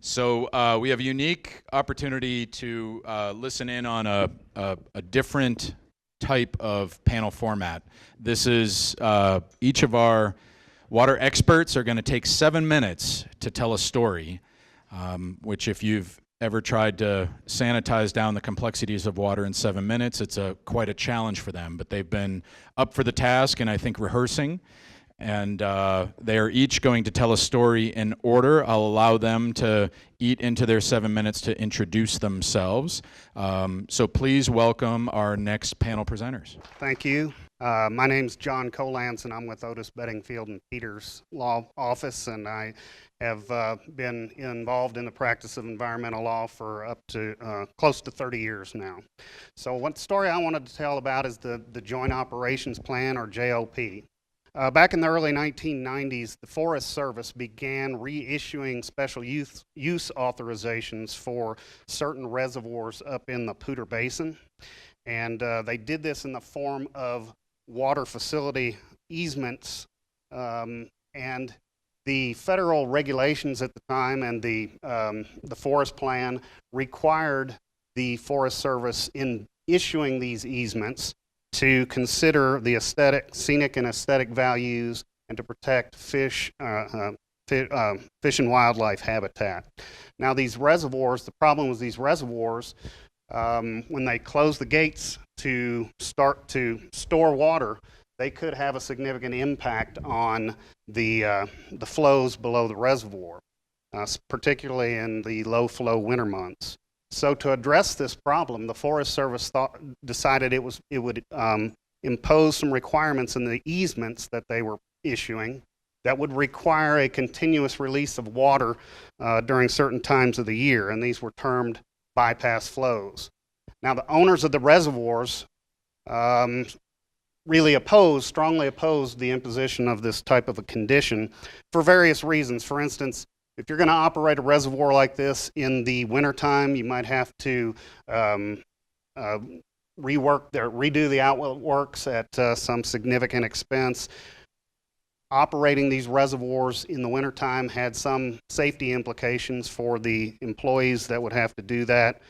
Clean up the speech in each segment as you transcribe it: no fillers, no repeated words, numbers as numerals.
So we have a unique opportunity to listen in on a different type of panel format. This is each of our water experts are going to take 7 minutes to tell a story, which if you've ever tried to sanitize down the complexities of water in 7 minutes, it's quite a challenge for them. But they've been up for the task and I think rehearsing. And they are each going to tell a story in order. I'll allow them to eat into their 7 minutes to introduce themselves. So please welcome our next panel presenters. Thank you. My name's John Kolanz, and I'm with Otis, Bedingfield Peters Law Office, and I have been involved in the practice of environmental law for up to close to 30 years now. So what story I wanted to tell about is the Joint Operations Plan, or JOP. Back in the early 1990s, the Forest Service began reissuing special use authorizations for certain reservoirs up in the Poudre Basin. And they did this in the form of water facility easements. And the federal regulations at the time and the Forest Plan required the Forest Service in issuing these easements to consider the scenic and aesthetic values and to protect fish and wildlife habitat. Now these reservoirs, the problem with these reservoirs, when they close the gates to start to store water, they could have a significant impact on the flows below the reservoir, particularly in the low flow winter months. So to address this problem, the Forest Service decided it would impose some requirements in the easements that they were issuing that would require a continuous release of water during certain times of the year, and these were termed bypass flows. Now the owners of the reservoirs really strongly opposed the imposition of this type of a condition for various reasons. For instance, if you're going to operate a reservoir like this in the wintertime, you might have to redo the outlet works at some significant expense. Operating these reservoirs in the wintertime had some safety implications for the employees that would have to do that.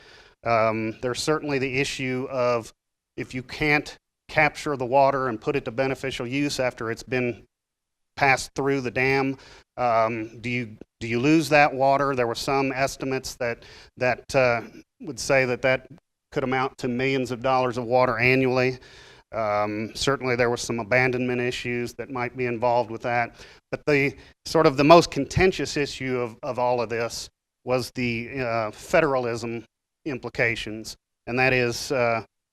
There's certainly the issue of if you can't capture the water and put it to beneficial use after it's been passed through the dam, do you lose that water? There were some estimates that would say that could amount to millions of dollars of water annually. Certainly there were some abandonment issues that might be involved with that. But the most contentious issue of all of this was the federalism implications, and that is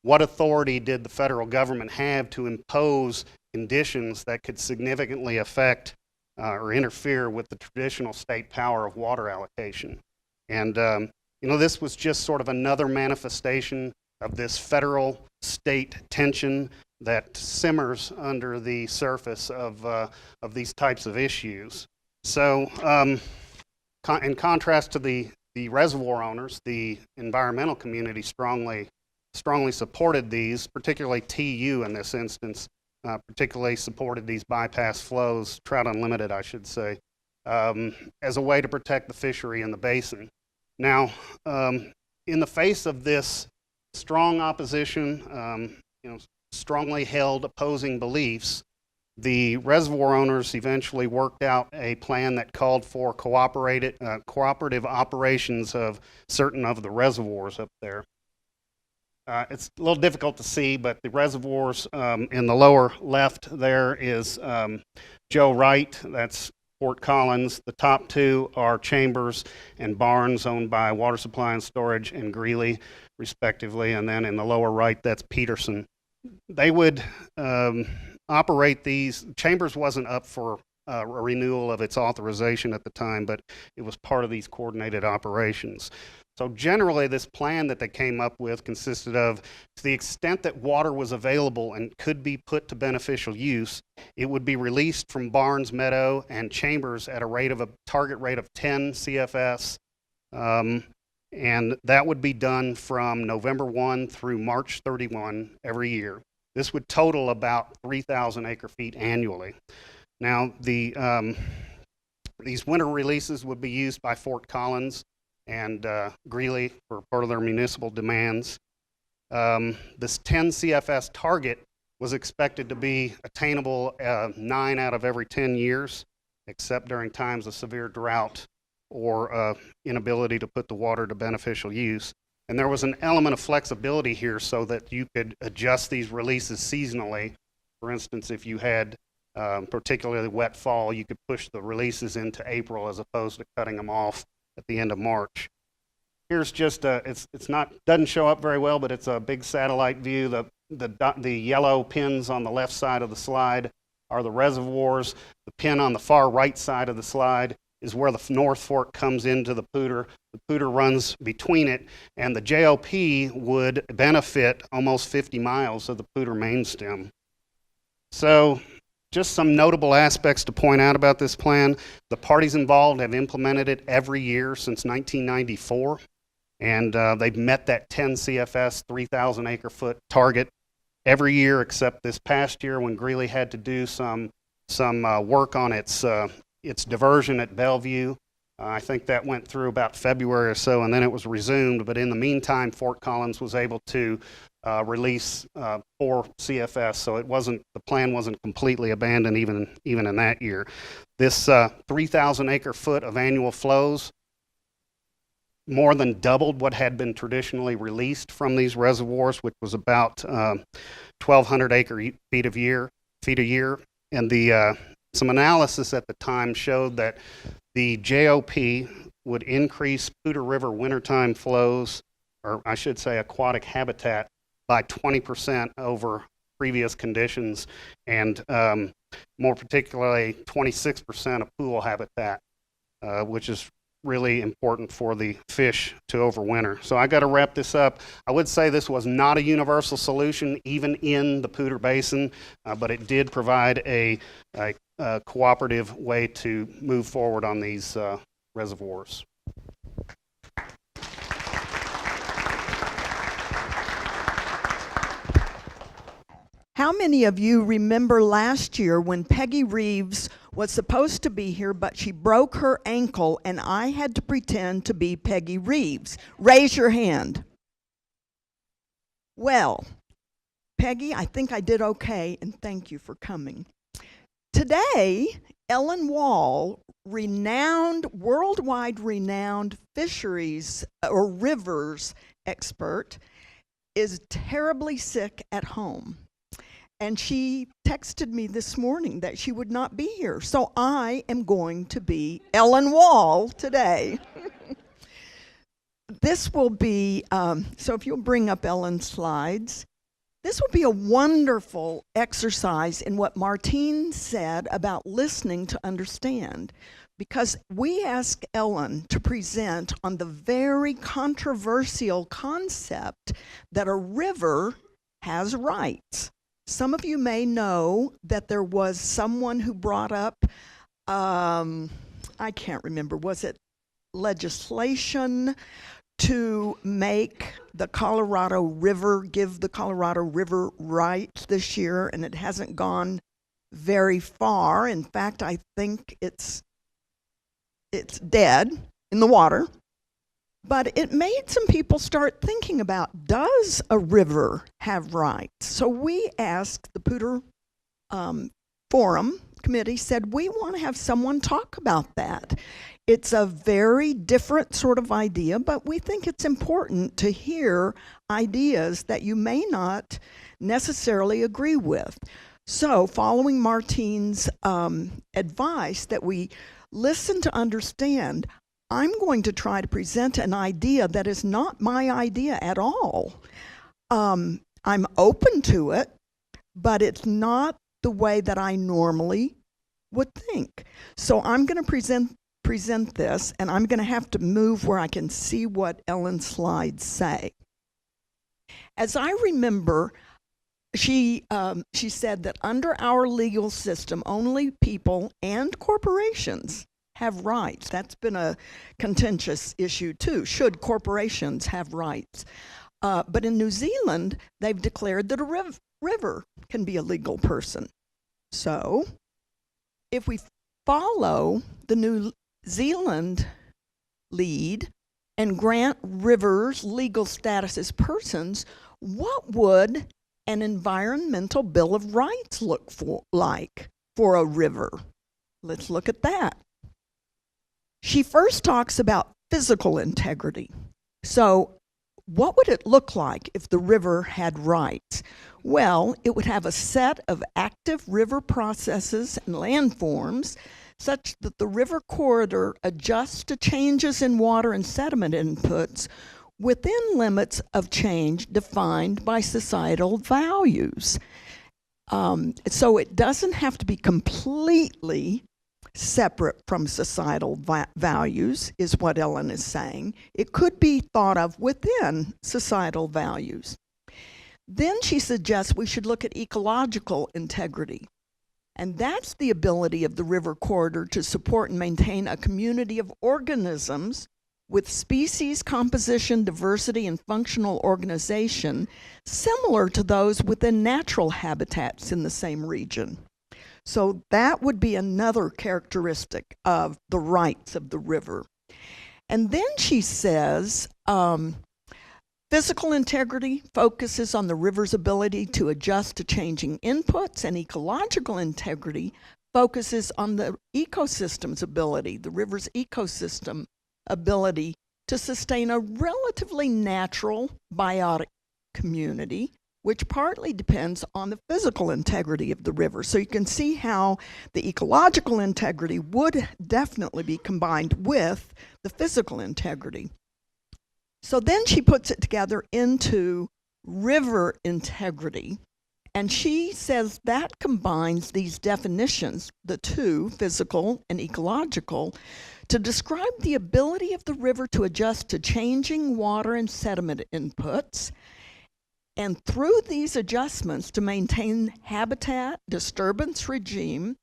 what authority did the federal government have to impose conditions that could significantly affect or interfere with the traditional state power of water allocation. And this was just sort of another manifestation of this federal-state tension that simmers under the surface of these types of issues. So in contrast to the reservoir owners, the environmental community strongly supported these, particularly TU in this instance, particularly supported these bypass flows, Trout Unlimited, I should say, as a way to protect the fishery in the basin. Now, in the face of this strong opposition, strongly held opposing beliefs, the reservoir owners eventually worked out a plan that called for cooperative operations of certain of the reservoirs up there. It's a little difficult to see, but the reservoirs in the lower left there is Joe Wright, that's Fort Collins. The top two are Chambers and Barnes, owned by Water Supply and Storage and Greeley, respectively. And then in the lower right, that's Peterson. They would operate these. Chambers wasn't up for a renewal of its authorization at the time, but it was part of these coordinated operations. So generally, this plan that they came up with consisted of, to the extent that water was available and could be put to beneficial use, it would be released from Barnes Meadow and Chambers at a target rate of 10 CFS, and that would be done from November 1 through March 31 every year. This would total about 3,000 acre feet annually. Now, the These winter releases would be used by Fort Collins and Greeley for part of their municipal demands. This 10 CFS target was expected to be attainable 9 out of every 10 years, except during times of severe drought or inability to put the water to beneficial use. And there was an element of flexibility here so that you could adjust these releases seasonally. For instance, if you had particularly wet fall, you could push the releases into April as opposed to cutting them off at the end of March. Here's just doesn't show up very well, but it's a big satellite view. The yellow pins on the left side of the slide are the reservoirs. The pin on the far right side of the slide is where the North Fork comes into the Poudre. The Poudre runs between it, and the JOP would benefit almost 50 miles of the Poudre main stem. So just some notable aspects to point out about this plan. The parties involved have implemented it every year since 1994, and they've met that 10 CFS 3,000 acre foot target every year except this past year when Greeley had to do some work on its diversion at Bellevue. I think that went through about February or so, and then it was resumed. But in the meantime, Fort Collins was able to release 4 CFS, so the plan wasn't completely abandoned even in that year. This 3,000 acre foot of annual flows more than doubled what had been traditionally released from these reservoirs, which was about 1,200 feet a year. And some analysis at the time showed that the JOP would increase Poudre River wintertime flows, or I should say aquatic habitat, by 20% over previous conditions, and more particularly 26% of pool habitat, which is really important for the fish to overwinter. So I got to wrap this up. I would say this was not a universal solution, even in the Poudre Basin, but it did provide a cooperative way to move forward on these reservoirs. How many of you remember last year when Peggy Reeves was supposed to be here, but she broke her ankle and I had to pretend to be Peggy Reeves? Raise your hand. Well, Peggy, I think I did okay, and thank you for coming. Today, Ellen Wall, worldwide renowned fisheries or rivers expert, is terribly sick at home. And she texted me this morning that she would not be here. So I am going to be Ellen Wall today. This will be, so if you'll bring up Ellen's slides, this will be a wonderful exercise in what Martine said about listening to understand. Because we asked Ellen to present on the very controversial concept that a river has rights. Some of you may know that there was someone who brought up, I can't remember, was it legislation to make the Colorado River, give the Colorado River rights this year, and it hasn't gone very far. In fact, I think it's dead in the water. But it made some people start thinking about, does a river have rights? So we asked the Poudre Forum Committee, said, we want to have someone talk about that. It's a very different sort of idea, but we think it's important to hear ideas that you may not necessarily agree with. So following Martine's advice that we listen to understand, I'm going to try to present an idea that is not my idea at all. I'm open to it, but it's not the way that I normally would think. So I'm going to present this, and I'm going to have to move where I can see what Ellen's slides say. As I remember, she said that under our legal system, only people and corporations have rights. That's been a contentious issue too. Should corporations have rights? But in New Zealand, they've declared that a river can be a legal person. So if we follow the New Zealand lead and grant rivers legal status as persons, what would an environmental Bill of Rights look like for a river? Let's look at that. She first talks about physical integrity. So what would it look like if the river had rights? Well, it would have a set of active river processes and landforms such that the river corridor adjusts to changes in water and sediment inputs within limits of change defined by societal values. So it doesn't have to be completely separate from societal values, is what Ellen is saying. It could be thought of within societal values. Then she suggests we should look at ecological integrity. And that's the ability of the river corridor to support and maintain a community of organisms with species composition, diversity, and functional organization similar to those within natural habitats in the same region. So that would be another characteristic of the rights of the river. And then she says, physical integrity focuses on the river's ability to adjust to changing inputs, and ecological integrity focuses on the ecosystem's ability, the river's ecosystem ability to sustain a relatively natural biotic community, which partly depends on the physical integrity of the river. So you can see how the ecological integrity would definitely be combined with the physical integrity. So then she puts it together into river integrity, and she says that combines these definitions, the two, physical and ecological, to describe the ability of the river to adjust to changing water and sediment inputs, and through these adjustments to maintain habitat, disturbance regime,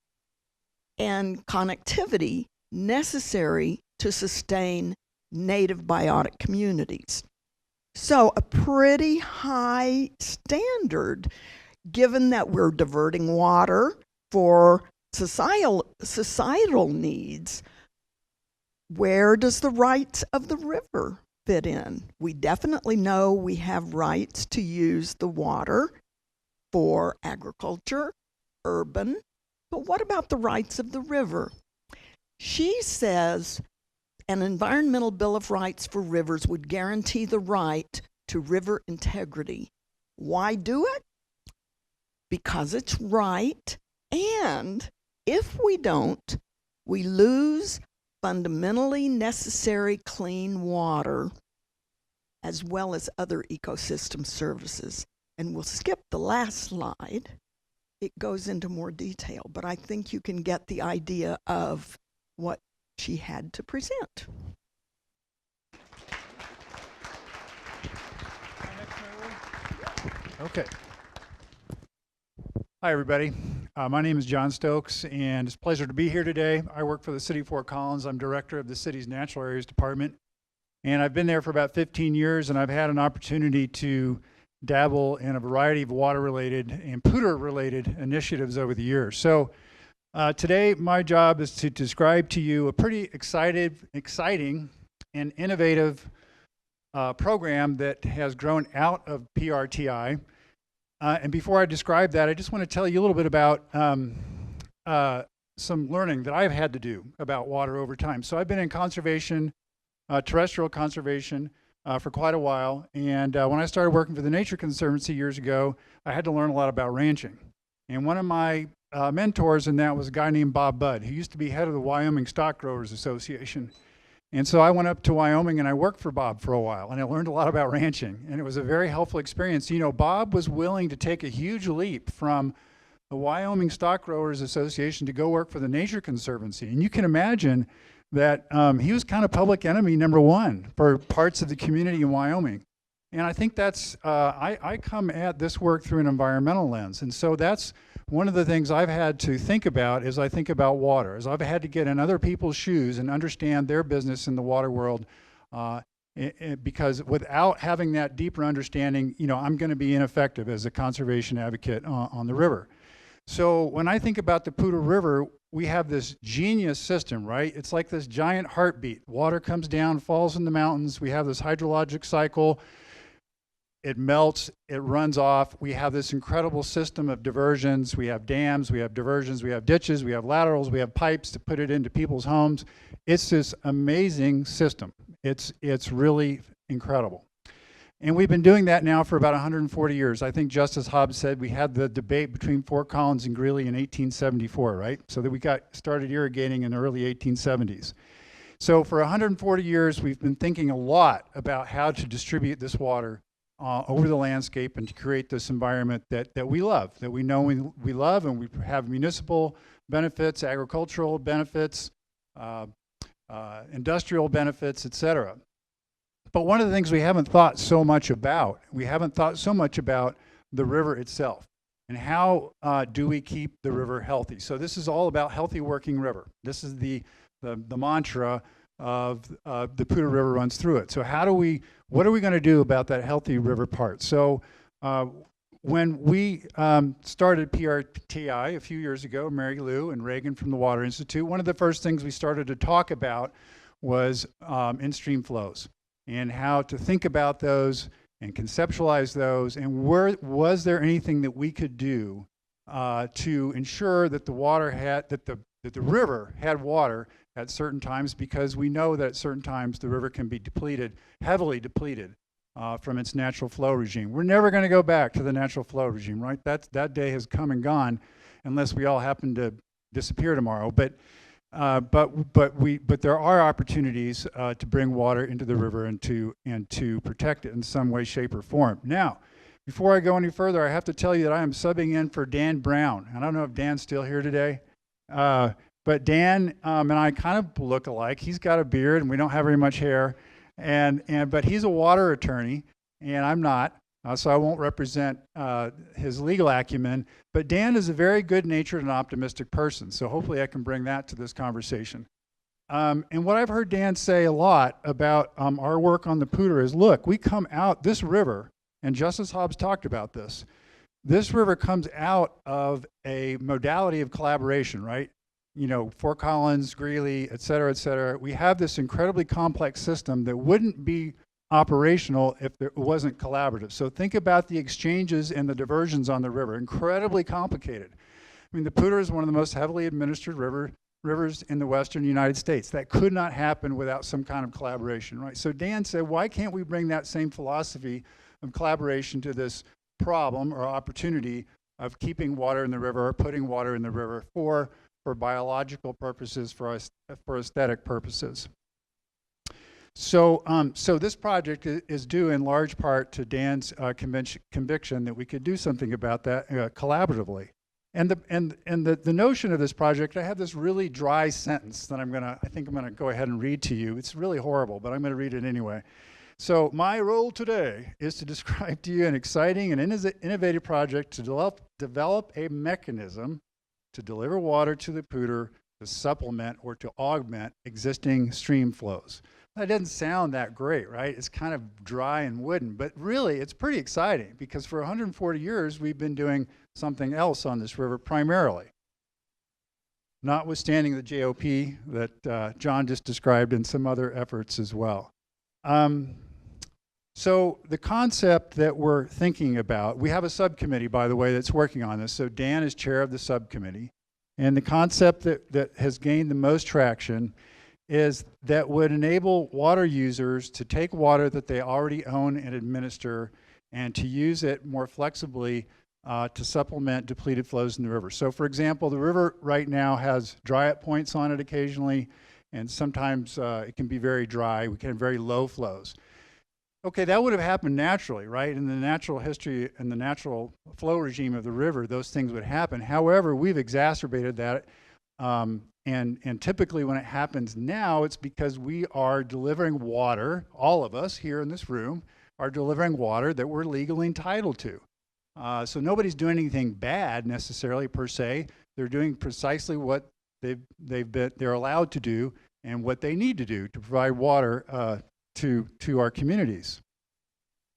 and connectivity necessary to sustain native biotic communities. So a pretty high standard, given that we're diverting water for societal needs. Where does the rights of the river fit in? We definitely know we have rights to use the water for agriculture, urban, but what about the rights of the river? She says an environmental Bill of Rights for rivers would guarantee the right to river integrity. Why do it? Because it's right, and if we don't, we lose fundamentally necessary clean water as well as other ecosystem services. And we'll skip the last slide. It goes into more detail, but I think you can get the idea of what she had to present. Okay. Hi, everybody. My name is John Stokes, and it's a pleasure to be here today. I work for the City of Fort Collins. I'm director of the city's Natural Areas Department, and I've been there for about 15 years, and I've had an opportunity to dabble in a variety of water-related and Poudre-related initiatives over the years. So today, my job is to describe to you a pretty exciting, and innovative program that has grown out of PRTI. And before I describe that, I just want to tell you a little bit about some learning that I've had to do about water over time. So I've been in conservation, terrestrial conservation, for quite a while. And when I started working for the Nature Conservancy years ago, I had to learn a lot about ranching. And one of my mentors in that was a guy named Bob Budd, who used to be head of the Wyoming Stock Growers Association. And so I went up to Wyoming and I worked for Bob for a while, and I learned a lot about ranching, and it was a very helpful experience. You know, Bob was willing to take a huge leap from the Wyoming Stock Growers Association to go work for the Nature Conservancy. And you can imagine that he was kind of public enemy number one for parts of the community in Wyoming. And I think that's, I come at this work through an environmental lens. And so that's one of the things I've had to think about as I think about water, is I've had to get in other people's shoes and understand their business in the water world, because without having that deeper understanding, you know, I'm going to be ineffective as a conservation advocate on the river. So when I think about the Poudre River, we have this genius system, right? It's like this giant heartbeat. Water comes down, falls in the mountains. We have this hydrologic cycle. It melts, it runs off. We have this incredible system of diversions. We have dams, we have diversions, we have ditches, we have laterals, we have pipes to put it into people's homes. It's this amazing system. It's really incredible. And we've been doing that now for about 140 years. I think Justice Hobbs said we had the debate between Fort Collins and Greeley in 1874, right? So that we got started irrigating in the early 1870s. So for 140 years, we've been thinking a lot about how to distribute this water over the landscape and to create this environment that we love, that we know we love, and we have municipal benefits, agricultural benefits, industrial benefits, etc. But one of the things we haven't thought so much about, the river itself. And how do we keep the river healthy? So this is all about healthy working river. This is the mantra of the Poudre River runs through it. So what are we going to do about that healthy river part? So when we started PRTI a few years ago, MaryLou and Reagan from the Water Institute, one of the first things we started to talk about was in-stream flows and how to think about those and conceptualize those, and was there anything that we could do to ensure that the river had water at certain times, because we know that at certain times the river can be heavily depleted from its natural flow regime. We're never going to go back to the natural flow regime, right? That day has come and gone, unless we all happen to disappear tomorrow. But there are opportunities to bring water into the river and to protect it in some way, shape, or form. Now, before I go any further, I have to tell you that I am subbing in for Dan Brown. I don't know if Dan's still here today, but Dan and I kind of look alike. He's got a beard, and we don't have very much hair, but he's a water attorney, and I'm not. So I won't represent his legal acumen, but Dan is a very good-natured and optimistic person, so hopefully I can bring that to this conversation. And what I've heard Dan say a lot about our work on the Poudre is, look, we come out, this river, and Justice Hobbs talked about this river comes out of a modality of collaboration, right? You know, Fort Collins, Greeley, et cetera, et cetera. We have this incredibly complex system that wouldn't be operational if it wasn't collaborative. So think about the exchanges and the diversions on the river, incredibly complicated. I mean, the Poudre is one of the most heavily administered rivers in the western United States. That could not happen without some kind of collaboration, right? So Dan said, why can't we bring that same philosophy of collaboration to this problem or opportunity of keeping water in the river or putting water in the river for biological purposes, for aesthetic purposes? So this project is due in large part to Dan's conviction that we could do something about that collaboratively. And the notion of this project, I have this really dry sentence that I think I'm gonna go ahead and read to you. It's really horrible, but I'm gonna read it anyway. So my role today is to describe to you an exciting and innovative project to develop a mechanism to deliver water to the Poudre to supplement or to augment existing stream flows. That doesn't sound that great, right? It's kind of dry and wooden, but really it's pretty exciting, because for 140 years we've been doing something else on this river primarily, notwithstanding the JOP that John just described and some other efforts as well. So the concept that we're thinking about, we have a subcommittee, by the way, that's working on this. So Dan is chair of the subcommittee. And the concept that has gained the most traction is that would enable water users to take water that they already own and administer and to use it more flexibly to supplement depleted flows in the river. So for example, the river right now has dry up points on it occasionally, and sometimes it can be very dry. We can have very low flows. Okay, that would have happened naturally, right? In the natural history and the natural flow regime of the river, those things would happen. However, we've exacerbated that. And typically when it happens now, it's because we are delivering water, all of us here in this room are delivering water that we're legally entitled to. So nobody's doing anything bad necessarily per se. They're doing precisely what they're allowed to do and what they need to do to provide water to our communities.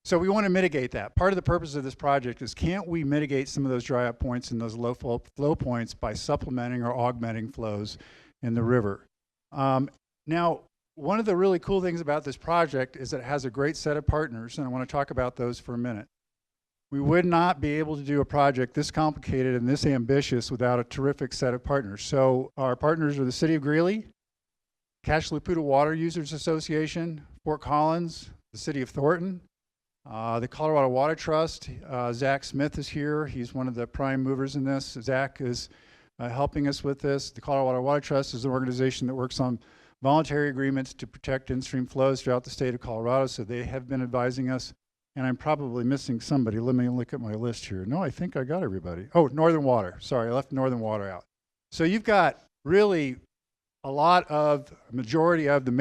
So we want to mitigate that. Part of the purpose of this project is, can't we mitigate some of those dry up points and those low flow points by supplementing or augmenting flows in the river? Now, one of the really cool things about this project is that it has a great set of partners, and I want to talk about those for a minute. We would not be able to do a project this complicated and this ambitious without a terrific set of partners. So our partners are the City of Greeley, Cache-la-Poudre Water Users Association, Fort Collins, the City of Thornton, the Colorado Water Trust. Zach Smith is here. He's one of the prime movers in this. Zach is helping us with this. The Colorado Water Trust is an organization that works on voluntary agreements to protect in-stream flows throughout the state of Colorado, so they have been advising us. And I'm probably missing somebody. Let me look at my list here. No, I think I got everybody. Oh, Northern Water. Sorry, I left Northern Water out. So you've got really a lot of, majority of the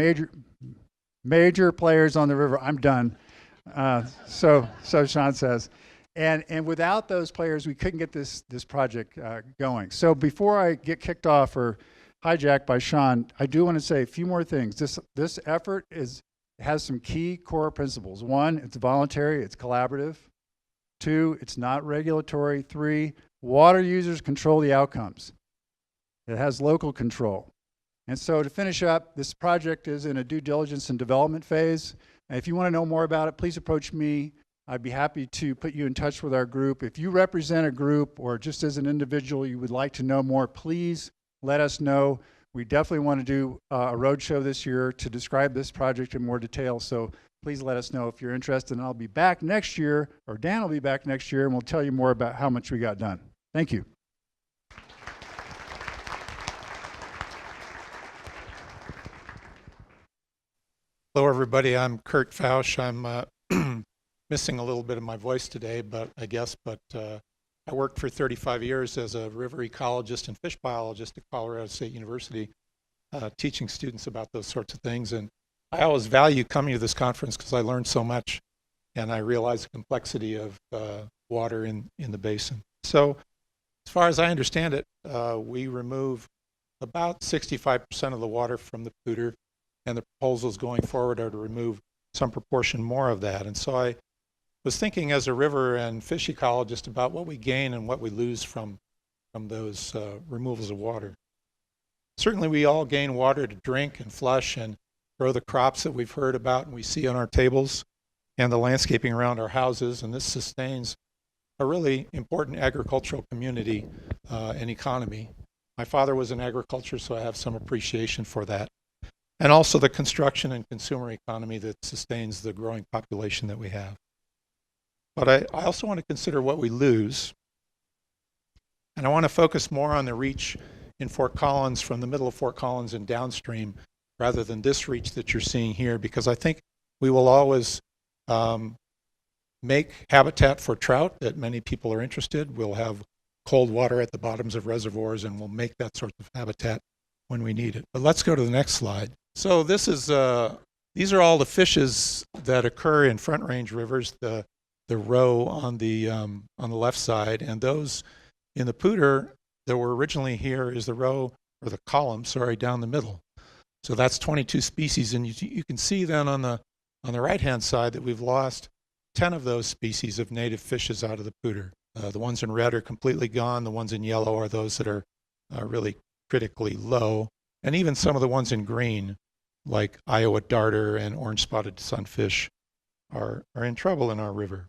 major players on the river. I'm done. So Sean says. And without those players, we couldn't get this project going. So before I get kicked off or hijacked by Sean, I do want to say a few more things. This effort has some key core principles. 1, it's voluntary, it's collaborative. 2, it's not regulatory. 3, water users control the outcomes. It has local control. And so to finish up, this project is in a due diligence and development phase. And if you want to know more about it, please approach me. I'd be happy to put you in touch with our group. If you represent a group or just as an individual you would like to know more, please let us know. We definitely want to do a roadshow this year to describe this project in more detail, so please let us know if you're interested, and I'll be back next year, or Dan will be back next year, and we'll tell you more about how much we got done. Thank you. Hello, everybody. I'm Kirk Foutch. I'm missing a little bit of my voice today, but I worked for 35 years as a river ecologist and fish biologist at Colorado State University, teaching students about those sorts of things. And I always value coming to this conference because I learned so much, and I realize the complexity of water in the basin. So as far as I understand it, we remove about 65% of the water from the Poudre, and the proposals going forward are to remove some proportion more of that. And so I was thinking as a river and fish ecologist about what we gain and what we lose from those removals of water. Certainly we all gain water to drink and flush and grow the crops that we've heard about and we see on our tables and the landscaping around our houses, and this sustains a really important agricultural community and economy. My father was in agriculture, so I have some appreciation for that. And also the construction and consumer economy that sustains the growing population that we have. But I also want to consider what we lose. And I want to focus more on the reach in Fort Collins, from the middle of Fort Collins and downstream, rather than this reach that you're seeing here, because I think we will always make habitat for trout that many people are interested. We'll have cold water at the bottoms of reservoirs, and we'll make that sort of habitat when we need it. But let's go to the next slide. So this is these are all the fishes that occur in Front Range rivers. The row on the left side, and those in the Poudre that were originally here is the row, or the column, sorry, down the middle. So that's 22 species, and you can see then on the right-hand side that we've lost 10 of those species of native fishes out of the Poudre. The ones in red are completely gone. The ones in yellow are those that are really critically low, and even some of the ones in green, like Iowa darter and orange-spotted sunfish, are in trouble in our river.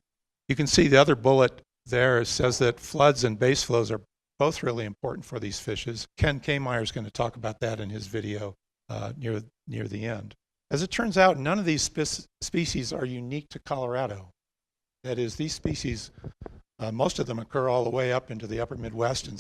You can see the other bullet there says that floods and base flows are both really important for these fishes. Ken Kehmeier is going to talk about that in his video near the end. As it turns out, none of these species are unique to Colorado. That is, these species, most of them occur all the way up into the upper Midwest, and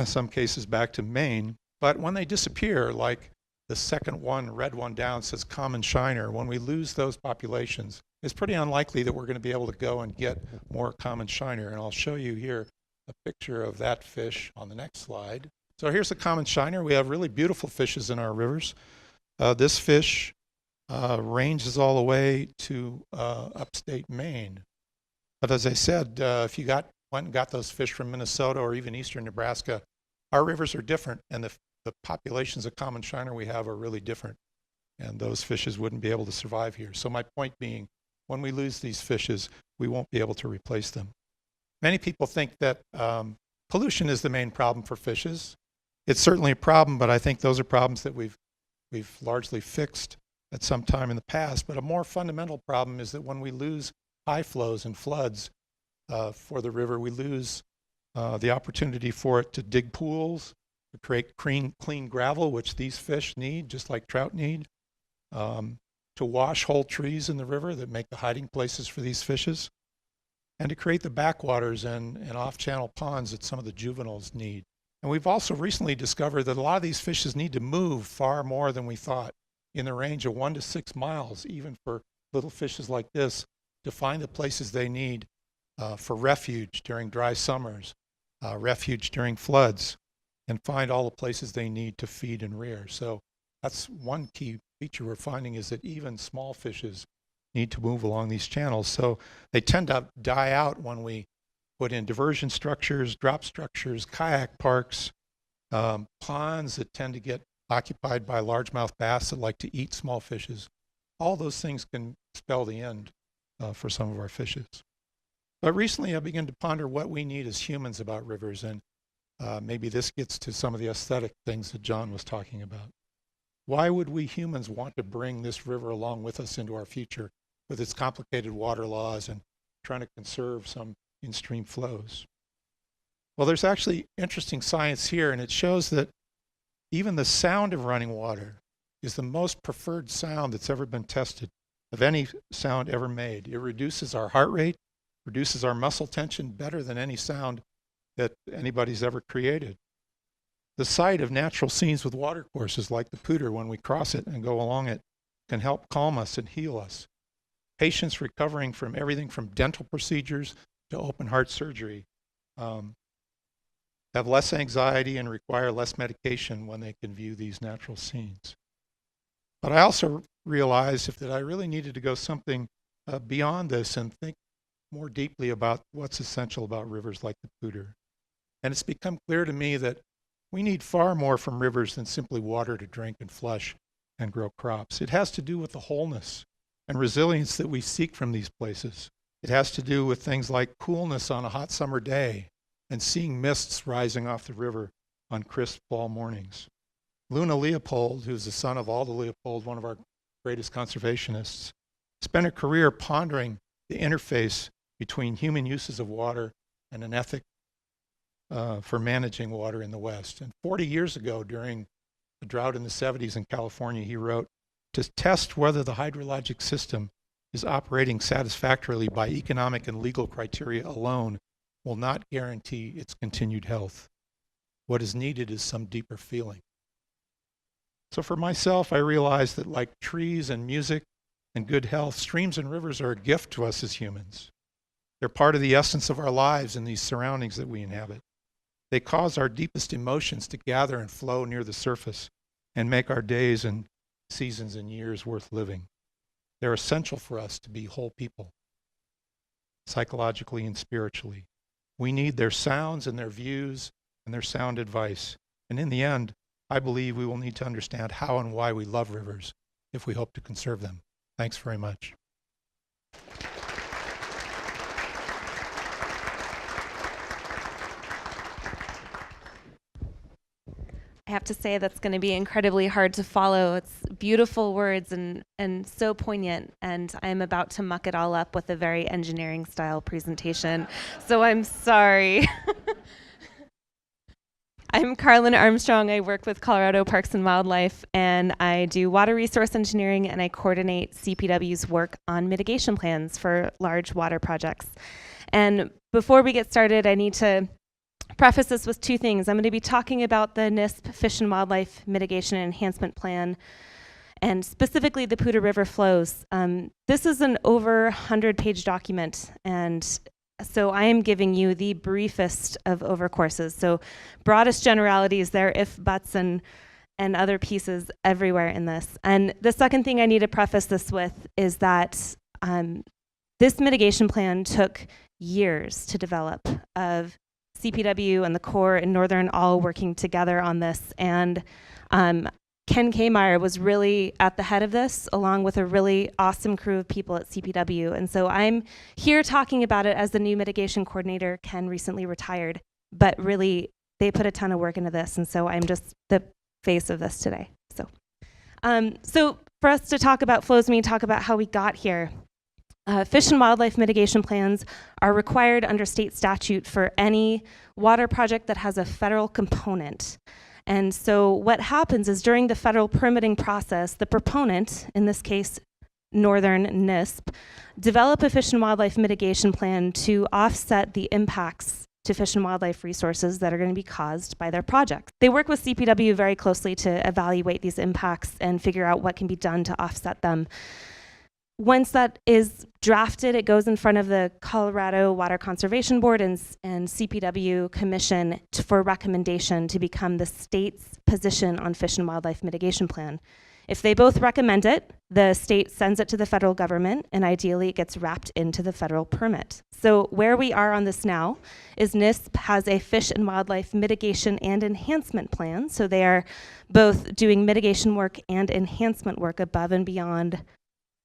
some cases back to Maine. But when they disappear, like the second one, red one down, says common shiner, when we lose those populations, it's pretty unlikely that we're going to be able to go and get more common shiner. And I'll show you here a picture of that fish on the next slide. So here's the common shiner. We have really beautiful fishes in our rivers. This fish ranges all the way to upstate Maine. But as I said, if you went and got those fish from Minnesota or even eastern Nebraska, our rivers are different, and the populations of common shiner we have are really different, and those fishes wouldn't be able to survive here. So my point being, when we lose these fishes, we won't be able to replace them. Many people think that pollution is the main problem for fishes. It's certainly a problem, but I think those are problems that we've largely fixed at some time in the past. But a more fundamental problem is that when we lose high flows and floods for the river, we lose the opportunity for it to dig pools, to create clean gravel, which these fish need, just like trout need, to wash whole trees in the river that make the hiding places for these fishes, and to create the backwaters and off-channel ponds that some of the juveniles need. And we've also recently discovered that a lot of these fishes need to move far more than we thought, in the range of 1 to 6 miles, even for little fishes like this, to find the places they need for refuge during dry summers, refuge during floods, and find all the places they need to feed and rear. So that's one key feature we're finding, is that even small fishes need to move along these channels. So they tend to die out when we put in diversion structures, drop structures, kayak parks, ponds that tend to get occupied by largemouth bass that like to eat small fishes. All those things can spell the end for some of our fishes. But recently I began to ponder what we need as humans about rivers, and maybe this gets to some of the aesthetic things that John was talking about. Why would we humans want to bring this river along with us into our future with its complicated water laws and trying to conserve some in-stream flows? Well, there's actually interesting science here, and it shows that even the sound of running water is the most preferred sound that's ever been tested, of any sound ever made. It reduces our heart rate, reduces our muscle tension better than any sound that anybody's ever created. The sight of natural scenes with watercourses like the Poudre, when we cross it and go along it, can help calm us and heal us. Patients recovering from everything from dental procedures to open heart surgery have less anxiety and require less medication when they can view these natural scenes. But I also realized that I really needed to go something beyond this and think more deeply about what's essential about rivers like the Poudre. And it's become clear to me that we need far more from rivers than simply water to drink and flush and grow crops. It has to do with the wholeness and resilience that we seek from these places. It has to do with things like coolness on a hot summer day and seeing mists rising off the river on crisp fall mornings. Luna Leopold, who's the son of Alda Leopold, one of our greatest conservationists, spent a career pondering the interface between human uses of water and an ethic for managing water in the West. And 40 years ago, during the drought in the 70s in California, he wrote, "To test whether the hydrologic system is operating satisfactorily by economic and legal criteria alone will not guarantee its continued health. What is needed is some deeper feeling." So for myself, I realized that like trees and music and good health, streams and rivers are a gift to us as humans. They're part of the essence of our lives in these surroundings that we inhabit. They cause our deepest emotions to gather and flow near the surface and make our days and seasons and years worth living. They're essential for us to be whole people, psychologically and spiritually. We need their sounds and their views and their sound advice. And in the end, I believe we will need to understand how and why we love rivers if we hope to conserve them. Thanks very much. I have to say that's going to be incredibly hard to follow. It's beautiful words and so poignant, and I'm about to muck it all up with a very engineering style presentation, so I'm sorry. I'm Carlin Armstrong. I work with Colorado Parks and Wildlife, and I do water resource engineering, and I coordinate CPW's work on mitigation plans for large water projects. And before we get started, I need to preface this with two things. I'm going to be talking about the NISP Fish and Wildlife Mitigation and Enhancement Plan, and specifically the Poudre River flows. This is an over 100-page document, and so I am giving you the briefest of overcourses. So broadest generalities, there if, buts, and other pieces everywhere in this. And the second thing I need to preface this with is that this mitigation plan took years to develop, of CPW and the Corps and Northern all working together on this, and Ken Kehmeier was really at the head of this, along with a really awesome crew of people at CPW. And so I'm here talking about it as the new mitigation coordinator. Ken recently retired, but really they put a ton of work into this. And so I'm just the face of this today. So for us to talk about flows, we need to talk about how we got here. Fish and wildlife mitigation plans are required under state statute for any water project that has a federal component. And so what happens is during the federal permitting process, the proponent, in this case, Northern NISP, develop a fish and wildlife mitigation plan to offset the impacts to fish and wildlife resources that are going to be caused by their project. They work with CPW very closely to evaluate these impacts and figure out what can be done to offset them. Once that is drafted, it goes in front of the Colorado Water Conservation Board and CPW Commission for recommendation to become the state's position on fish and wildlife mitigation plan. If they both recommend it, the state sends it to the federal government, and ideally it gets wrapped into the federal permit. So where we are on this now is NISP has a fish and wildlife mitigation and enhancement plan. So they are both doing mitigation work and enhancement work above and beyond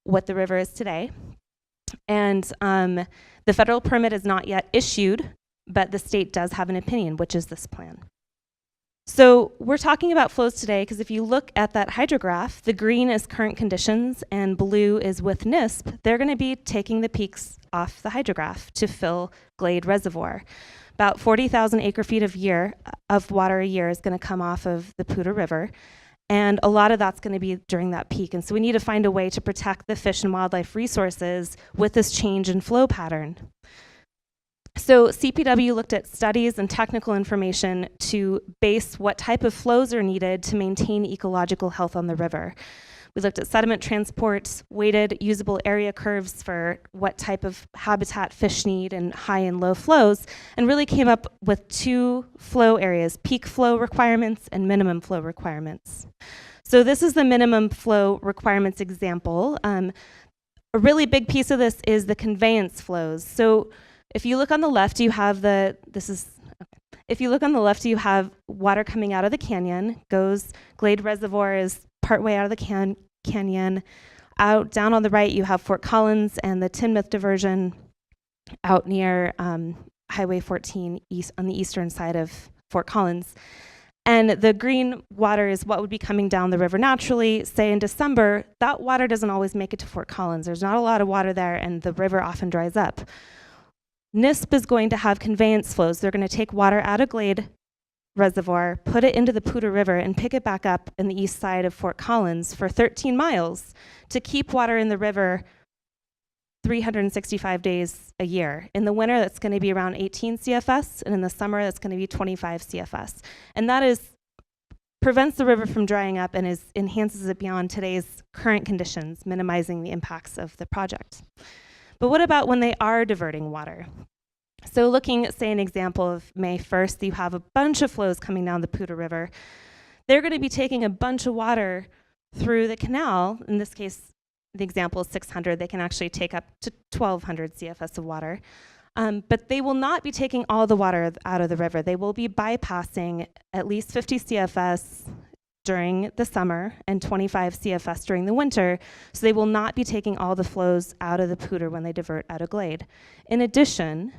what the river is today. And the federal permit is not yet issued, but the state does have an opinion, which is this plan. So we're talking about flows today because if you look at that hydrograph, the green is current conditions and blue is with NISP. They're going to be taking the peaks off the hydrograph to fill Glade Reservoir. About 40,000 acre feet of water a year is going to come off of the Poudre River. And a lot of that's going to be during that peak. And so we need to find a way to protect the fish and wildlife resources with this change in flow pattern. So CPW looked at studies and technical information to base what type of flows are needed to maintain ecological health on the river. We looked at sediment transport, weighted usable area curves for what type of habitat fish need and high and low flows, and really came up with two flow areas, peak flow requirements and minimum flow requirements. So this is the minimum flow requirements example. A really big piece of this is the conveyance flows. So if you look on the left, you have if you look on the left, you have water coming out of the canyon, Glade Reservoir is partway out of the canyon. Out down on the right, you have Fort Collins and the Tinmouth diversion out near Highway 14 east on the eastern side of Fort Collins. And the green water is what would be coming down the river naturally. Say in December, that water doesn't always make it to Fort Collins. There's not a lot of water there, and the river often dries up. NISP is going to have conveyance flows. They're going to take water out of Glade Reservoir, put it into the Poudre River, and pick it back up in the east side of Fort Collins for 13 miles to keep water in the river 365 days a year. In the winter, that's going to be around 18 CFS, and in the summer, that's going to be 25 CFS. And that prevents the river from drying up and enhances it beyond today's current conditions, minimizing the impacts of the project. But what about when they are diverting water? So looking at, say, an example of May 1st, you have a bunch of flows coming down the Poudre River. They're going to be taking a bunch of water through the canal. In this case, the example is 600. They can actually take up to 1,200 CFS of water. But they will not be taking all the water out of the river. They will be bypassing at least 50 CFS during the summer and 25 CFS during the winter, so they will not be taking all the flows out of the Poudre when they divert out of Glade. In addition,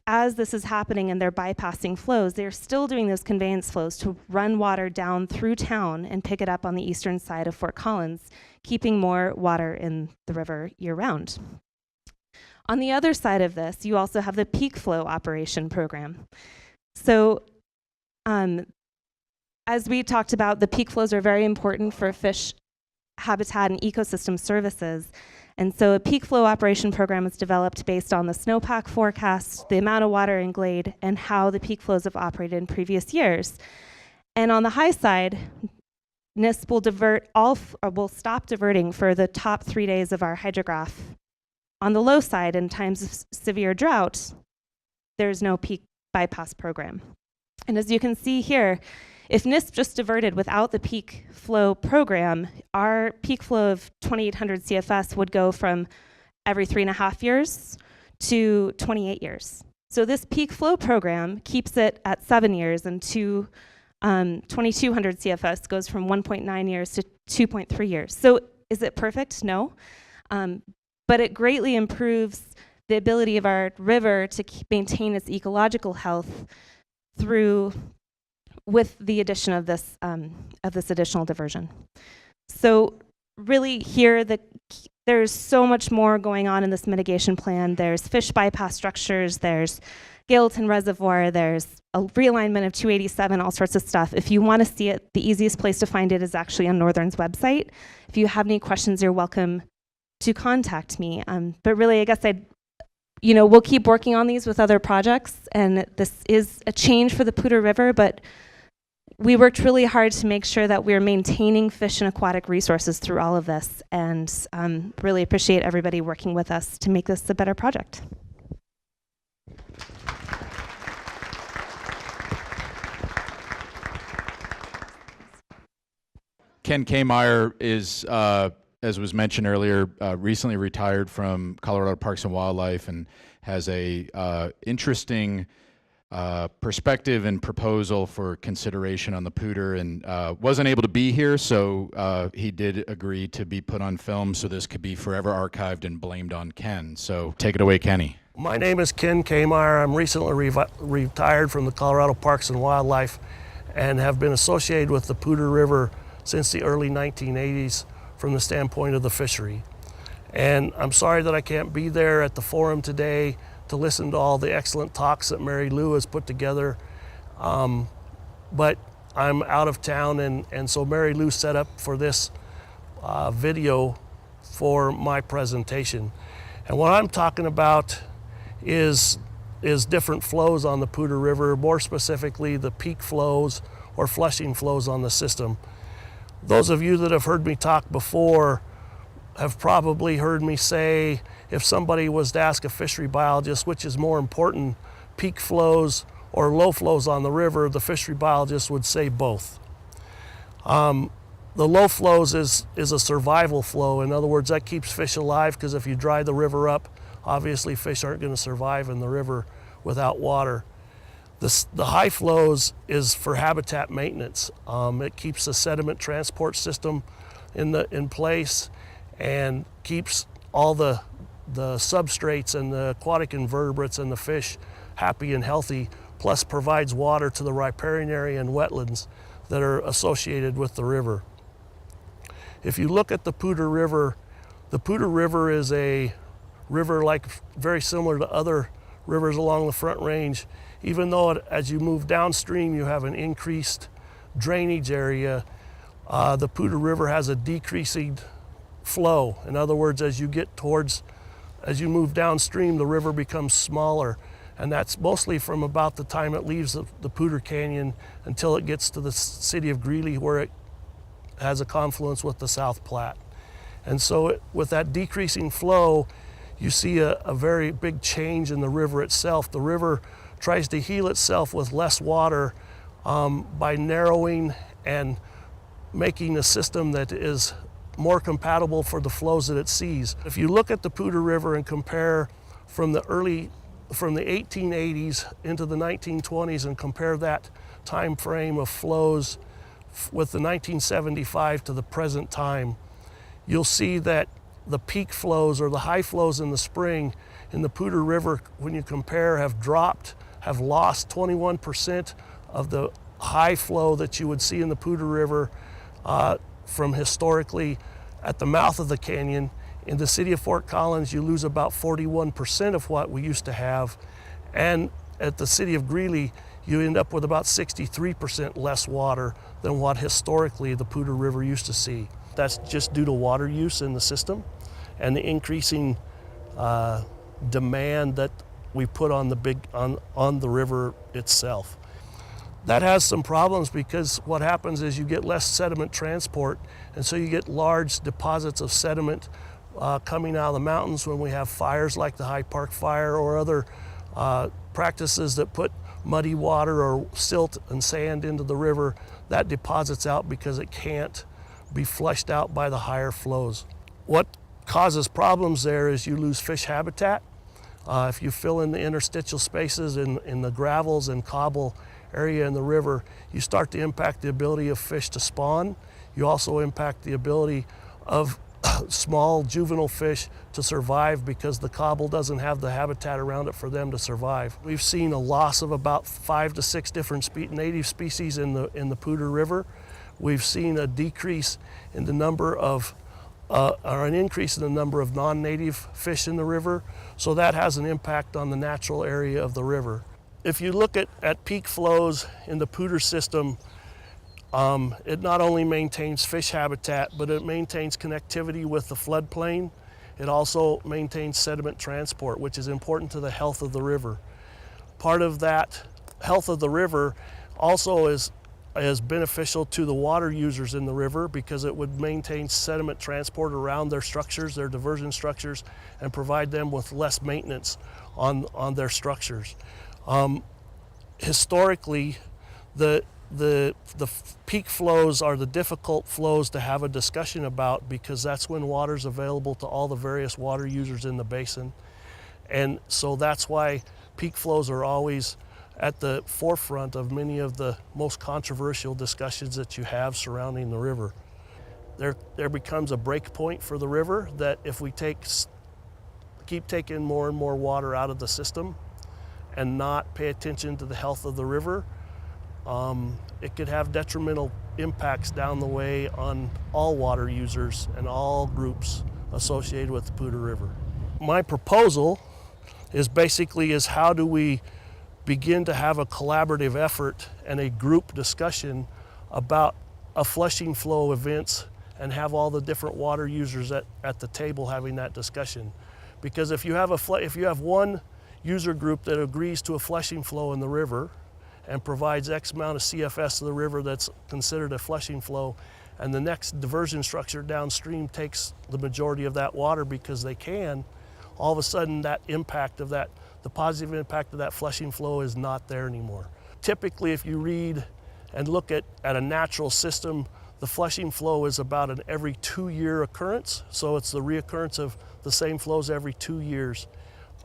as this is happening and they're bypassing flows, they're still doing those conveyance flows to run water down through town and pick it up on the eastern side of Fort Collins, keeping more water in the river year-round. On the other side of this, you also have the peak flow operation program. So as we talked about, the peak flows are very important for fish habitat and ecosystem services. And so a peak flow operation program is developed based on the snowpack forecast, the amount of water in Glade, and how the peak flows have operated in previous years. And on the high side, NISP will stop diverting for the top 3 days of our hydrograph. On the low side, in times of severe drought, there's no peak bypass program. And as you can see here, if NISP just diverted without the peak flow program, our peak flow of 2,800 CFS would go from every 3.5 years to 28 years. So this peak flow program keeps it at 7 years and 2 2200 CFS goes from 1.9 years to 2.3 years. So is it perfect? No. But it greatly improves the ability of our river to maintain its ecological health with the addition of this additional diversion. So really here, there's so much more going on in this mitigation plan. There's fish bypass structures, there's Gailton Reservoir, there's a realignment of 287, all sorts of stuff. If you want to see it, the easiest place to find it is actually on Northern's website. If you have any questions, you're welcome to contact me. But really, I guess we'll keep working on these with other projects, and this is a change for the Poudre River, but we worked really hard to make sure that we're maintaining fish and aquatic resources through all of this, and really appreciate everybody working with us to make this a better project. Ken Kehmeier is, as was mentioned earlier, recently retired from Colorado Parks and Wildlife and has a interesting perspective and proposal for consideration on the Poudre, and wasn't able to be here, so he did agree to be put on film so this could be forever archived and blamed on Ken. So take it away, Kenny. My name is Ken Kehmeier. I'm recently retired from the Colorado Parks and Wildlife and have been associated with the Poudre River since the early 1980s from the standpoint of the fishery. And I'm sorry that I can't be there at the forum today to listen to all the excellent talks that MaryLou has put together. But I'm out of town, and so MaryLou set up for this video for my presentation. And what I'm talking about is different flows on the Poudre River, more specifically the peak flows or flushing flows on the system. Those of you that have heard me talk before have probably heard me say, if somebody was to ask a fishery biologist which is more important, peak flows or low flows on the river, the fishery biologist would say both. The low flows is a survival flow. In other words, that keeps fish alive, because if you dry the river up, obviously fish aren't going to survive in the river without water. The high flows is for habitat maintenance. It keeps the sediment transport system in place and keeps all the substrates and the aquatic invertebrates and the fish happy and healthy, plus provides water to the riparian area and wetlands that are associated with the river. If you look at the Poudre River is a river very similar to other rivers along the Front Range. Even though as you move downstream you have an increased drainage area, the Poudre River has a decreasing flow. In other words, as you move downstream, the river becomes smaller, and that's mostly from about the time it leaves the Poudre Canyon until it gets to the city of Greeley, where it has a confluence with the South Platte. And so with that decreasing flow, you see a very big change in the river itself. The river tries to heal itself with less water by narrowing and making a system that is more compatible for the flows that it sees. If you look at the Poudre River and compare from the 1880s into the 1920s and compare that time frame of flows with the 1975 to the present time, you'll see that the peak flows or the high flows in the spring in the Poudre River, when you compare, have lost 21% of the high flow that you would see in the Poudre River from historically at the mouth of the canyon. In the city of Fort Collins, you lose about 41% of what we used to have. And at the city of Greeley, you end up with about 63% less water than what historically the Poudre River used to see. That's just due to water use in the system and the increasing demand that we put on the river itself. That has some problems, because what happens is you get less sediment transport, and so you get large deposits of sediment coming out of the mountains when we have fires like the Hyde Park fire or other practices that put muddy water or silt and sand into the river. That deposits out because it can't be flushed out by the higher flows. What causes problems there is you lose fish habitat. If you fill in the interstitial spaces in the gravels and cobble area in the river, you start to impact the ability of fish to spawn. You also impact the ability of small juvenile fish to survive because the cobble doesn't have the habitat around it for them to survive. We've seen a loss of about 5 to 6 different native species in the Poudre River. We've seen a decrease in the number of or an increase in the number of non-native fish in the river, so that has an impact on the natural area of the river. If you look at peak flows in the Poudre system, it not only maintains fish habitat, but it maintains connectivity with the floodplain. It also maintains sediment transport, which is important to the health of the river. Part of that health of the river also is beneficial to the water users in the river because it would maintain sediment transport around their structures, their diversion structures, and provide them with less maintenance on their structures. Historically, the peak flows are the difficult flows to have a discussion about because that's when water's available to all the various water users in the basin. And so that's why peak flows are always at the forefront of many of the most controversial discussions that you have surrounding the river. There becomes a break point for the river that if we keep taking more and more water out of the system and not pay attention to the health of the river, it could have detrimental impacts down the way on all water users and all groups associated with the Poudre River. My proposal is how do we begin to have a collaborative effort and a group discussion about a flushing flow events and have all the different water users at the table having that discussion. Because if you have one user group that agrees to a flushing flow in the river and provides X amount of CFS to the river that's considered a flushing flow, and the next diversion structure downstream takes the majority of that water because they can, all of a sudden that impact of that, the positive impact of that flushing flow is not there anymore. Typically, if you read and look at a natural system, the flushing flow is about an every 2-year occurrence. So it's the reoccurrence of the same flows every 2 years.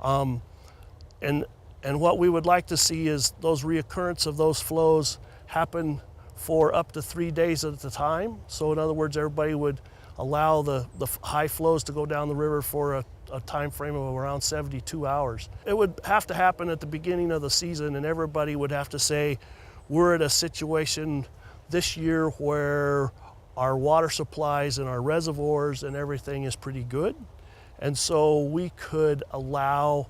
And what we would like to see is those reoccurrence of those flows happen for up to 3 days at a time. So in other words, everybody would allow the high flows to go down the river for a time frame of around 72 hours. It would have to happen at the beginning of the season, and everybody would have to say, we're at a situation this year where our water supplies and our reservoirs and everything is pretty good. And so we could allow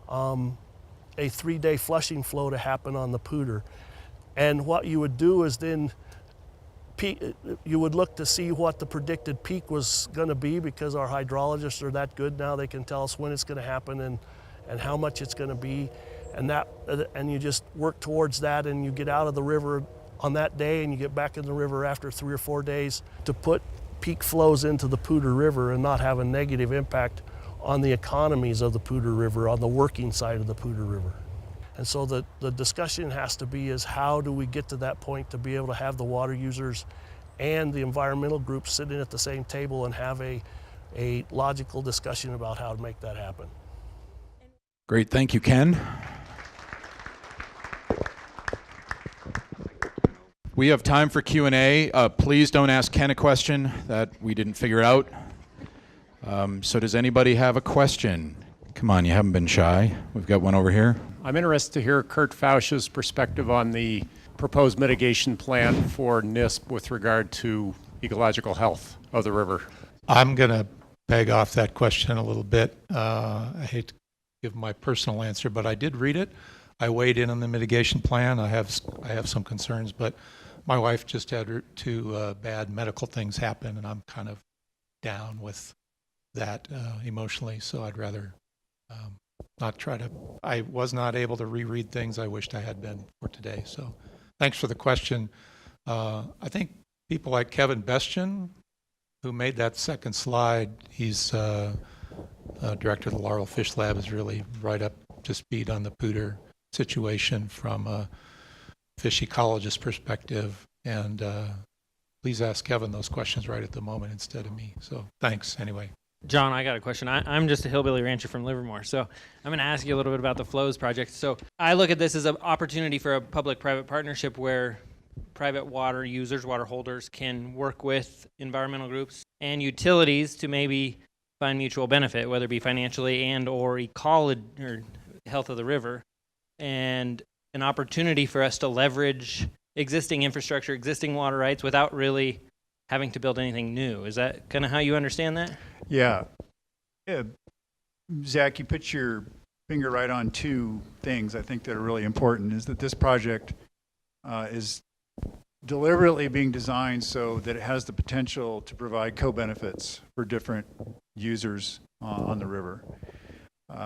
a 3-day flushing flow to happen on the Poudre. And what you would do is then you would look to see what the predicted peak was going to be, because our hydrologists are that good now, they can tell us when it's going to happen and how much it's going to be, and you just work towards that, and you get out of the river on that day and you get back in the river after 3 or 4 days to put peak flows into the Poudre River and not have a negative impact on the economies of the Poudre River, on the working side of the Poudre River. And so the discussion has to be is how do we get to that point to be able to have the water users and the environmental groups sitting at the same table and have a logical discussion about how to make that happen. Great, thank you, Ken. We have time for Q&A. Please don't ask Ken a question that we didn't figure out. So does anybody have a question? Come on, you haven't been shy. We've got one over here. I'm interested to hear Kirk Fouch's perspective on the proposed mitigation plan for NISP with regard to ecological health of the river. I'm going to beg off that question a little bit. I hate to give my personal answer, but I did read it. I weighed in on the mitigation plan. I have some concerns, but my wife just had 2 bad medical things happen, and I'm kind of down with that emotionally, so I'd rather not try to. I was not able to reread things I wished I had been for today, so thanks for the question. I think people like Kevin Bestian, who made that second slide, he's director of the Laurel Fish Lab, is really right up to speed on the Poudre situation from a fish ecologist perspective, and please ask Kevin those questions right at the moment instead of me. So thanks anyway. John, I got a question. I'm just a hillbilly rancher from Livermore, so I'm going to ask you a little bit about the Flows project. So I look at this as an opportunity for a public-private partnership where private water users, water holders, can work with environmental groups and utilities to maybe find mutual benefit, whether it be financially and or ecology or health of the river, and an opportunity for us to leverage existing infrastructure, existing water rights without really having to build anything new. Is that kind of how you understand that? Yeah. Zach, you put your finger right on two things I think that are really important, is that this project is deliberately being designed so that it has the potential to provide co-benefits for different users on the river.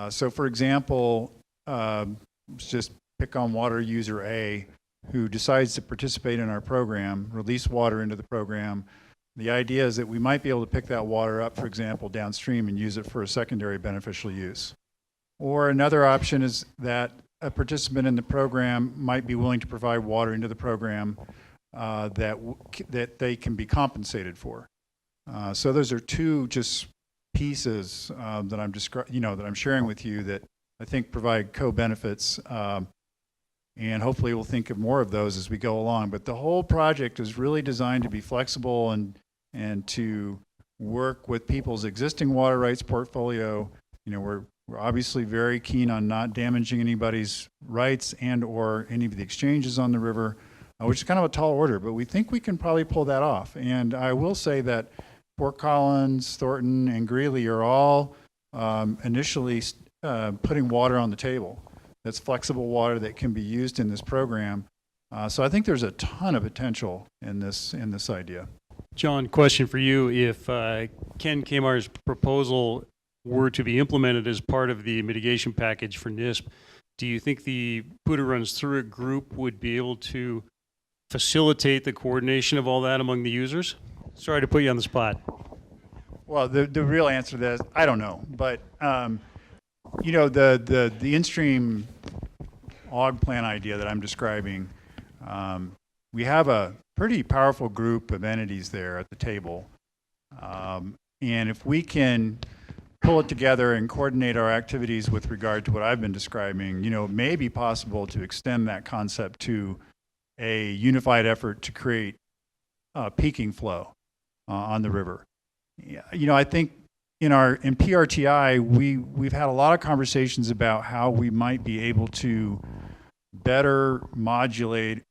So for example, let's just pick on water user A, who decides to participate in our program, release water into the program. The idea is that we might be able to pick that water up, for example, downstream and use it for a secondary beneficial use. Or another option is that a participant in the program might be willing to provide water into the program that they can be compensated for. So those are two just pieces that I'm sharing with you that I think provide co-benefits. And hopefully we'll think of more of those as we go along. But the whole project is really designed to be flexible and to work with people's existing water rights portfolio. We're obviously very keen on not damaging anybody's rights and or any of the exchanges on the river, which is kind of a tall order, but we think we can probably pull that off. And I will say that Fort Collins, Thornton, and Greeley are all initially putting water on the table. That's flexible water that can be used in this program. So I think there's a ton of potential in this idea. John, question for you. If Ken Kehmeier's proposal were to be implemented as part of the mitigation package for NISP, do you think the Poudre Runs Through It group would be able to facilitate the coordination of all that among the users? Sorry to put you on the spot. Well, the real answer to that is I don't know. But, the in-stream OG plan idea that I'm describing, we have a pretty powerful group of entities there at the table. And if we can pull it together and coordinate our activities with regard to what I've been describing, it may be possible to extend that concept to a unified effort to create peaking flow on the river. I think in PRTI, we've had a lot of conversations about how we might be able to better modulate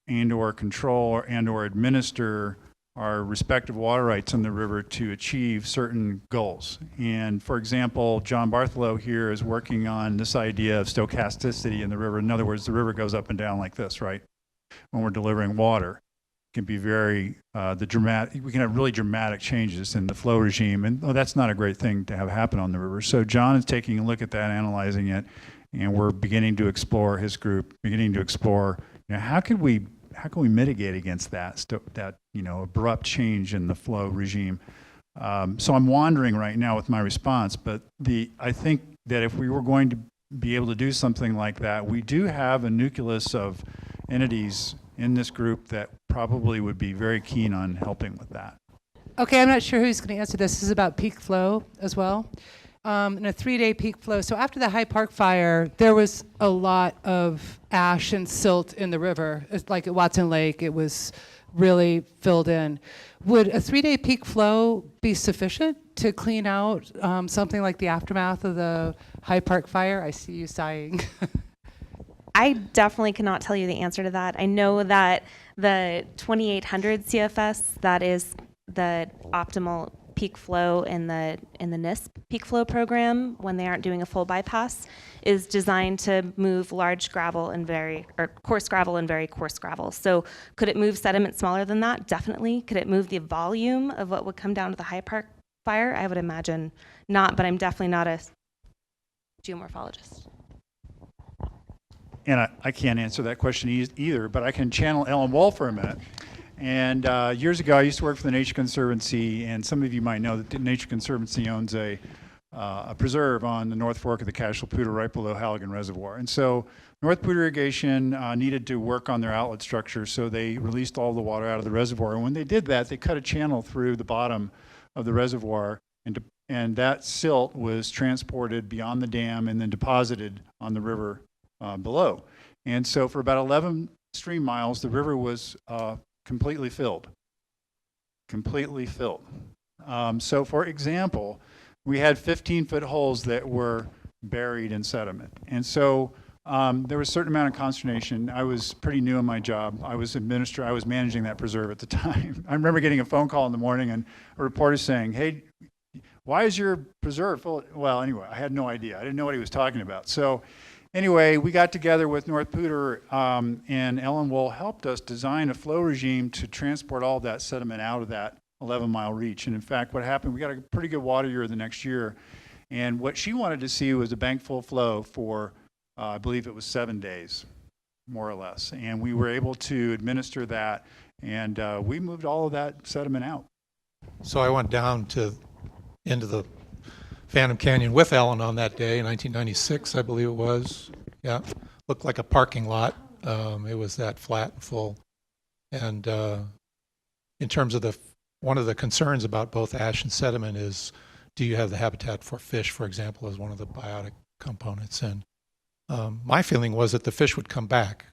and or control and or administer our respective water rights in the river to achieve certain goals. And for example, John Bartholow here is working on this idea of stochasticity in the river. In other words, the river goes up and down like this, right? When we're delivering water. It can be we can have really dramatic changes in the flow regime, and that's not a great thing to have happen on the river. So John is taking a look at that, analyzing it, and we're beginning to explore, his group, how can we mitigate against that abrupt change in the flow regime. So I'm wandering right now with my response, but I think that if we were going to be able to do something like that, we do have a nucleus of entities in this group that probably would be very keen on helping with that. Okay, I'm not sure who's going to answer this. This is about peak flow as well. In a 3-day peak flow. So after the Hyde Park fire, there was a lot of ash and silt in the river. It's like at Watson Lake, it was really filled in. Would a 3-day peak flow be sufficient to clean out something like the aftermath of the Hyde Park fire? I see you sighing. I definitely cannot tell you the answer to that. I know that the 2800 CFS, that is the optimal peak flow in the NISP peak flow program when they aren't doing a full bypass, is designed to move large gravel and coarse gravel and very coarse gravel. So could it move sediment smaller than that? Definitely. Could it move the volume of what would come down to the Hyde Park fire? I would imagine not, but I'm definitely not a geomorphologist. And I can't answer that question either, but I can channel Ellen Wall for a minute. And years ago, I used to work for the Nature Conservancy, and some of you might know that the Nature Conservancy owns a preserve on the North Fork of the Cashel Poudre right below Halligan Reservoir. And so North Poudre Irrigation needed to work on their outlet structure, so they released all the water out of the reservoir. And when they did that, they cut a channel through the bottom of the reservoir and and that silt was transported beyond the dam and then deposited on the river below. And so for about 11 stream miles, the river was completely filled. Completely filled. So for example, we had 15-foot holes that were buried in sediment. And so there was a certain amount of consternation. I was pretty new in my job. I was managing that preserve at the time. I remember getting a phone call in the morning and a reporter saying, "Hey, why is your preserve full?" Well, anyway, I had no idea. I didn't know what he was talking about. So anyway, we got together with North Poudre, and Ellen Wool helped us design a flow regime to transport all of that sediment out of that 11-mile reach. And in fact, what happened, we got a pretty good water year the next year. And what she wanted to see was a bank full flow for, I believe it was 7 days, more or less. And we were able to administer that, and we moved all of that sediment out. So I went down into the Phantom Canyon with Ellen on that day in 1996, I believe it was. Yeah, looked like a parking lot. It was that flat and full. And in terms of one of the concerns about both ash and sediment is, do you have the habitat for fish, for example, as one of the biotic components? And my feeling was that the fish would come back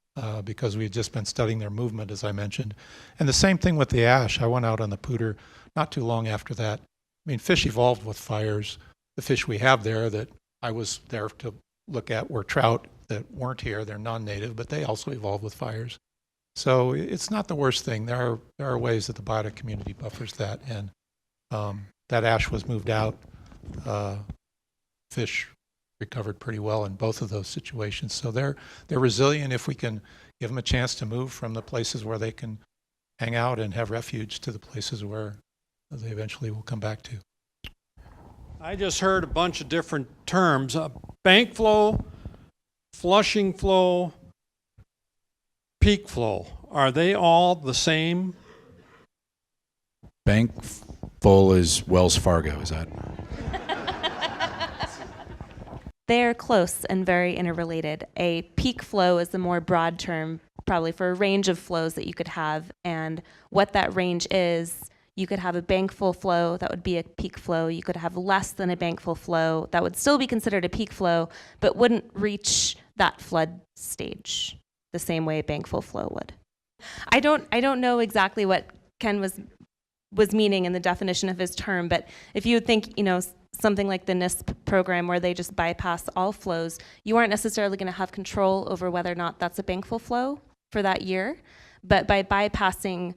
because we had just been studying their movement, as I mentioned. And the same thing with the ash. I went out on the Poudre not too long after that. I mean, fish evolved with fires. The fish we have there that I was there to look at were trout that weren't here. They're non-native, but they also evolved with fires. So it's not the worst thing. There are ways that the biotic community buffers that, and that ash was moved out. Fish recovered pretty well in both of those situations. So they're resilient if we can give them a chance to move from the places where they can hang out and have refuge to the places where they eventually will come back to. I just heard a bunch of different terms. Bank flow, flushing flow, peak flow. Are they all the same? Bank full is Wells Fargo, is that? They're close and very interrelated. A peak flow is the more broad term, probably for a range of flows that you could have. And what that range is, you could have a bankful flow, that would be a peak flow. You could have less than a bankful flow, that would still be considered a peak flow, but wouldn't reach that flood stage the same way a bankful flow would. I don't know exactly what Ken was meaning in the definition of his term, but if you would think, something like the NISP program where they just bypass all flows, you aren't necessarily going to have control over whether or not that's a bankful flow for that year. But by bypassing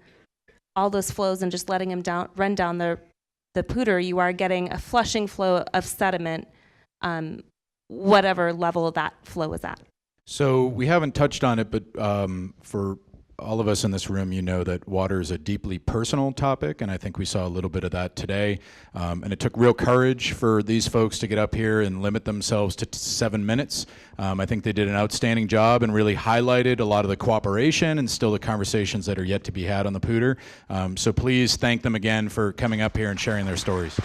all those flows and just letting them run down the Poudre, you are getting a flushing flow of sediment, whatever level that flow is at. So we haven't touched on it, but for all of us in this room, you know that water is a deeply personal topic, and I think we saw a little bit of that today. And it took real courage for these folks to get up here and limit themselves to 7 minutes. I think they did an outstanding job and really highlighted a lot of the cooperation and still the conversations that are yet to be had on the Poudre. So please thank them again for coming up here and sharing their stories.